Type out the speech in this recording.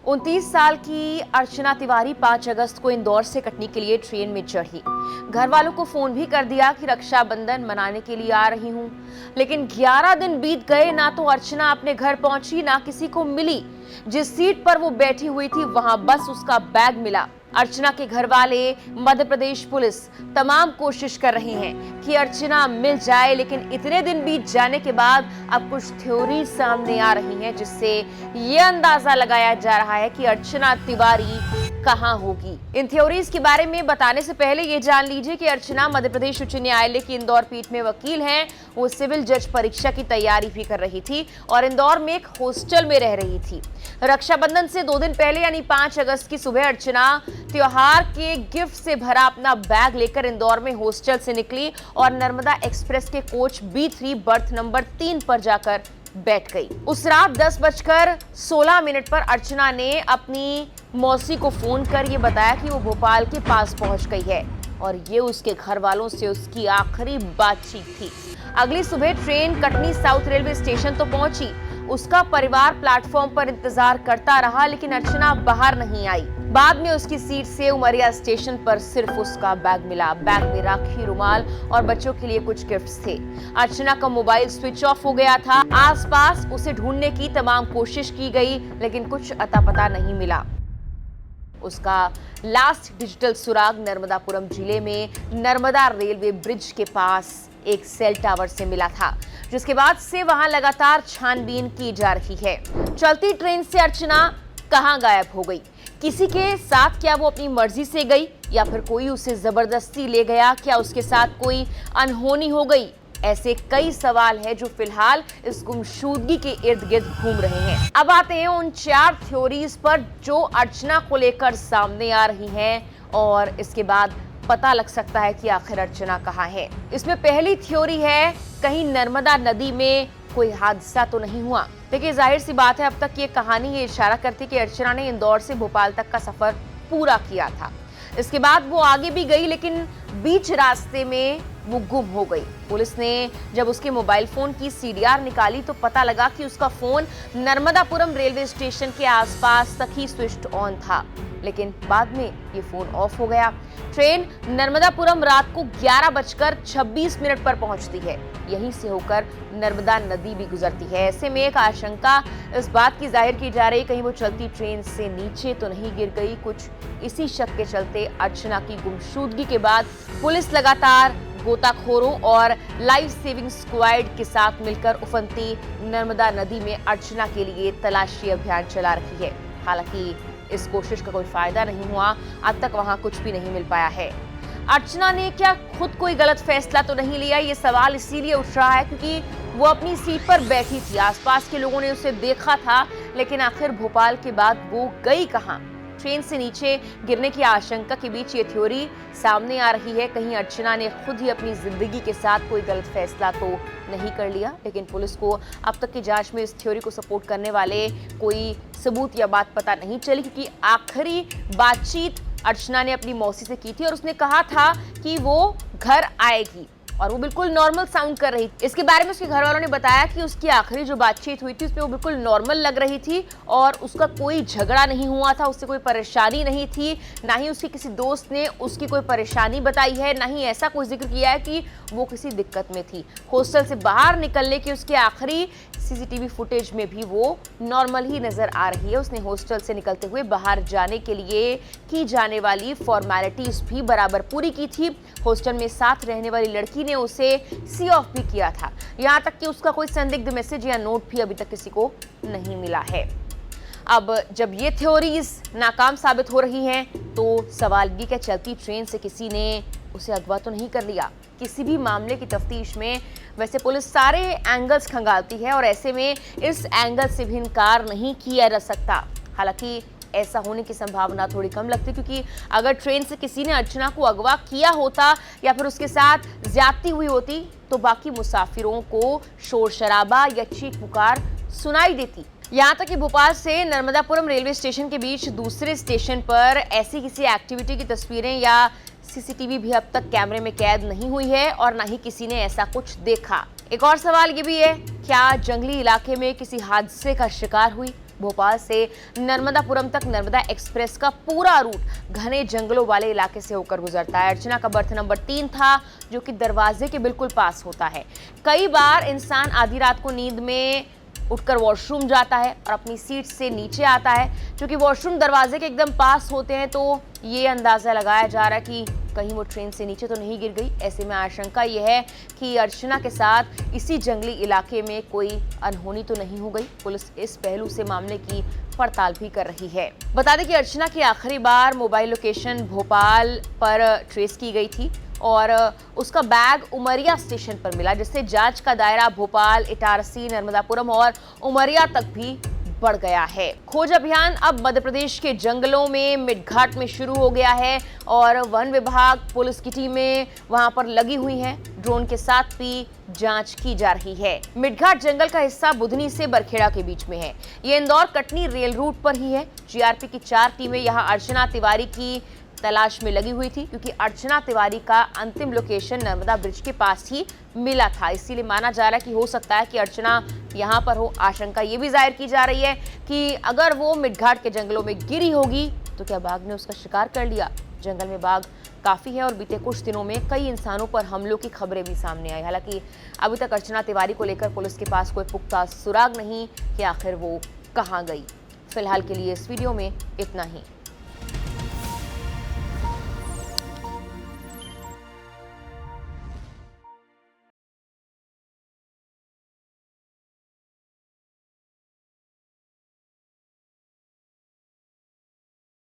29 साल की अर्चना तिवारी 5 अगस्त को इंदौर से कटनी के लिए ट्रेन में चढ़ी। घर वालों को फोन भी कर दिया कि रक्षाबंधन मनाने के लिए आ रही हूं, लेकिन 11 दिन बीत गए, ना तो अर्चना अपने घर पहुंची, ना किसी को मिली। जिस सीट पर वो बैठी हुई थी वहां बस उसका बैग मिला। अर्चना के घर वाले, मध्य प्रदेश पुलिस तमाम कोशिश कर रही हैं कि अर्चना मिल जाए, लेकिन इतने दिन बीत जाने के बाद अब कुछ थ्योरी सामने आ रही हैं, जिससे ये अंदाजा लगाया जा रहा है कि अर्चना तिवारी कहां होगी। इन थ्योरीज के बारे में बताने से पहले ये जान लीजिए कि अर्चना मध्य प्रदेश उच्च न्यायालय की इंदौर पीठ में वकील हैं। वो सिविल जज परीक्षा की तैयारी भी कर रही थी और इंदौर में एक हॉस्टल में रह रही थी। रक्षाबंधन से 2 दिन पहले यानी 5 अगस्त की सुबह अर्चना त्योहार के गिफ्ट से भरा अपना बैग लेकर इंदौर में हॉस्टल से निकली और नर्मदा एक्सप्रेस के कोच B3 बर्थ नंबर 3 पर जाकर बैठ गई। उस रात 10:16 पर अर्चना ने अपनी मौसी को फोन कर ये बताया कि वो भोपाल के पास पहुंच गई है और ये उसके घर वालों से उसकी आखिरी बातचीत थी। अगली सुबह train Katni south railway station तो पहुंची। उसका परिवार प्लेटफॉर्म पर इंतजार करता रहा, लेकिन अर्चना बाहर नहीं आई। बाद में उसकी सीट से उमरिया स्टेशन पर सिर्फ उसका बैग मिला। बैग में राखी, रुमाल और बच्चों के लिए कुछ गिफ्ट्स थे। अर्चना का मोबाइल स्विच ऑफ हो गया था। आसपास उसे ढूंढने की तमाम कोशिश की गई, लेकिन कुछ अता पता नहीं मिला। उसका लास्ट डिजिटल सुराग नर्मदापुरम जिले में नर्मदा रेलवे ब्रिज के पास एक सेल टावर से मिला था, जिसके बाद से वहां लगातार छानबीन की जा रही है। चलती ट्रेन से अर्चना कहां गायब हो गई? किसी के साथ क्या वो अपनी मर्जी से गई या फिर कोई उसे जबरदस्ती ले गया? क्या उसके साथ कोई अनहोनी हो गई? ऐसे कई सवाल हैं जो फिलहाल इस गुमशुदगी के इर्द गिर्द घूम रहे हैं। अब आते हैं उन 4 थ्योरीज पर जो अर्चना को लेकर सामने आ रही हैं और इसके बाद पता लग सकता है कि आखिर अर्चना कहाँ है। इसमें पहली थ्योरी है, कहीं नर्मदा नदी में कोई हादसा तो नहीं हुआ। देखिए, जाहिर सी बात है, अब तक ये कहानी ये इशारा करती कि अर्चना ने इंदौर से भोपाल तक का सफर पूरा किया था। इसके बाद वो आगे भी गई, लेकिन बीच रास्ते में वो गुम हो गई। पुलिस ने जब उसके मोबाइल फोन की CDR निकाली तो पता लगा कि उसका फोन नर्मदापुरम रेलवे स्टेशन के आसपास तक ही स्विच्ड ऑन था, लेकिन बाद में ये फोन ऑफ हो गया। ट्रेन नर्मदापुरम रात को 11:26 पर पहुंचती है। यहीं से होकर नर्मदा नदी भी गुजरती है। ऐसे में एक आशंका इस बात की जाहिर की जा रही, कहीं वो चलती ट्रेन से नीचे तो नहीं गिर गई। कुछ इसी शक के चलते अर्चना की गुमशुदगी के बाद पुलिस लगातार गोताखोरों और लाइफ सेविंग स्क्वाड के साथ मिलकर उफनती नर्मदा नदी में अर्चना के लिए तलाशी अभियान चला रही है। हालांकि इस कोशिश का कोई फायदा नहीं हुआ। अब तक वहां कुछ भी नहीं मिल पाया है। अर्चना ने क्या खुद कोई गलत फैसला तो नहीं लिया? ये सवाल इसीलिए उठ रहा है क्योंकि वो अपनी सीट पर बैठी थी। आसपास के लोगों ने उसे देखा था, लेकिन आखिर भोपाल के बाद वो गई कहां? ट्रेन से नीचे गिरने की आशंका के बीच ये थ्योरी सामने आ रही है, कहीं अर्चना ने खुद ही अपनी जिंदगी के साथ कोई गलत फैसला तो नहीं कर लिया। लेकिन पुलिस को अब तक की जांच में इस थ्योरी को सपोर्ट करने वाले कोई सबूत या बात पता नहीं चली, क्योंकि आखिरी बातचीत अर्चना ने अपनी मौसी से की थी और उसने कहा था कि वो घर आएगी और वो बिल्कुल नॉर्मल साउंड कर रही थी। इसके बारे में उसके घर वालों ने बताया कि उसकी आखिरी जो बातचीत हुई थी उसमें वो बिल्कुल नॉर्मल लग रही थी और उसका कोई झगड़ा नहीं हुआ था, उससे कोई परेशानी नहीं थी, ना ही उसके किसी दोस्त ने उसकी कोई परेशानी बताई है, ना ही ऐसा कोई जिक्र किया है कि वो किसी दिक्कत में थी। हॉस्टल से बाहर निकलने की उसकी आखिरी CCTV फुटेज में भी वो नॉर्मल ही नजर आ रही है। उसने हॉस्टल से निकलते हुए बाहर जाने के लिए की जाने वाली फॉर्मेलिटीज भी बराबर पूरी की थी। हॉस्टल में साथ रहने वाली लड़की ने उसे सी ऑफ भी किया था। यहाँ तक कि उसका कोई संदिग्ध मैसेज या नोट भी अभी तक किसी को नहीं मिला है। अब जब ये थ्योरीज नाकाम साबित हो रही हैं, तो सवाल ये, क्या चलती ट्रेन से किसी ने उसे अगवा तो नहीं कर लिया? किसी भी मामले की तफ्तीश में वैसे पुलिस सारे एंगल्स खंगालती है और ऐसे में इस एंगल से भी इनकार नहीं किया जा सकता। हालांकि ऐसा होने की संभावना थोड़ी कम लगती, क्योंकि अगर ट्रेन से किसी ने अर्चना को अगवा किया होता या फिर उसके साथ ज्यादती हुई होती तो बाकी मुसाफिरों को शोर शराबा या चीख पुकार सुनाई देती। यहाँ तक कि भोपाल से नर्मदापुरम रेलवे स्टेशन के बीच दूसरे स्टेशन पर ऐसी किसी एक्टिविटी की तस्वीरें या CCTV भी अब तक कैमरे में कैद नहीं हुई है और ना ही किसी ने ऐसा कुछ देखा। एक और सवाल ये भी है, क्या जंगली इलाके में किसी हादसे का शिकार हुई? भोपाल से नर्मदापुरम तक नर्मदा एक्सप्रेस का पूरा रूट घने जंगलों वाले इलाके से होकर गुजरता है। अर्चना का बर्थ नंबर 3 था, जो कि दरवाजे के बिल्कुल पास होता है। कई बार इंसान आधी रात को नींद में उठकर वॉशरूम जाता है और अपनी सीट से नीचे आता है। क्योंकि वॉशरूम दरवाजे के एकदम पास होते हैं, तो ये अंदाजा लगाया जा रहा है कि कहीं वो ट्रेन से नीचे तो नहीं गिर गई। ऐसे में आशंका यह है कि अर्चना के साथ इसी जंगली इलाके में कोई अनहोनी तो नहीं हो गई। पुलिस इस पहलू से मामले की पड़ताल भी कर रही है। बता दें कि अर्चना की आखिरी बार मोबाइल लोकेशन भोपाल पर ट्रेस की गई थी और उसका बैग उमरिया स्टेशन पर मिला, जिससे जांच का दायरा भोपाल, इटारसी, नर्मदापुरम और उमरिया तक भी बढ़ गया है। खोज अभियान अब मध्य प्रदेश के जंगलों में मिटघाट में शुरू हो गया है और वन विभाग, पुलिस की टीमें वहां पर लगी हुई हैं। ड्रोन के साथ भी जांच की जा रही है। मिटघाट जंगल का हिस्सा बुधनी से बरखेड़ा के बीच में है। ये इंदौर कटनी रेल रूट पर ही है। जीआरपी की 4 टीमें यहां अर्चना तिवारी की तलाश में लगी हुई थी, क्योंकि अर्चना तिवारी का अंतिम लोकेशन नर्मदा ब्रिज के पास ही मिला था। इसीलिए माना जा रहा है कि हो सकता है कि अर्चना यहां पर हो। आशंका ये भी जाहिर की जा रही है कि अगर वो मिटघाट के जंगलों में गिरी होगी तो क्या बाघ ने उसका शिकार कर लिया। जंगल में बाघ काफी है और बीते कुछ दिनों में कई इंसानों पर हमलों की खबरें भी सामने आई। हालांकि अभी तक अर्चना तिवारी को लेकर पुलिस के पास कोई पुख्ता सुराग नहीं कि आखिर वो कहां गई। फिलहाल के लिए इस वीडियो में इतना ही।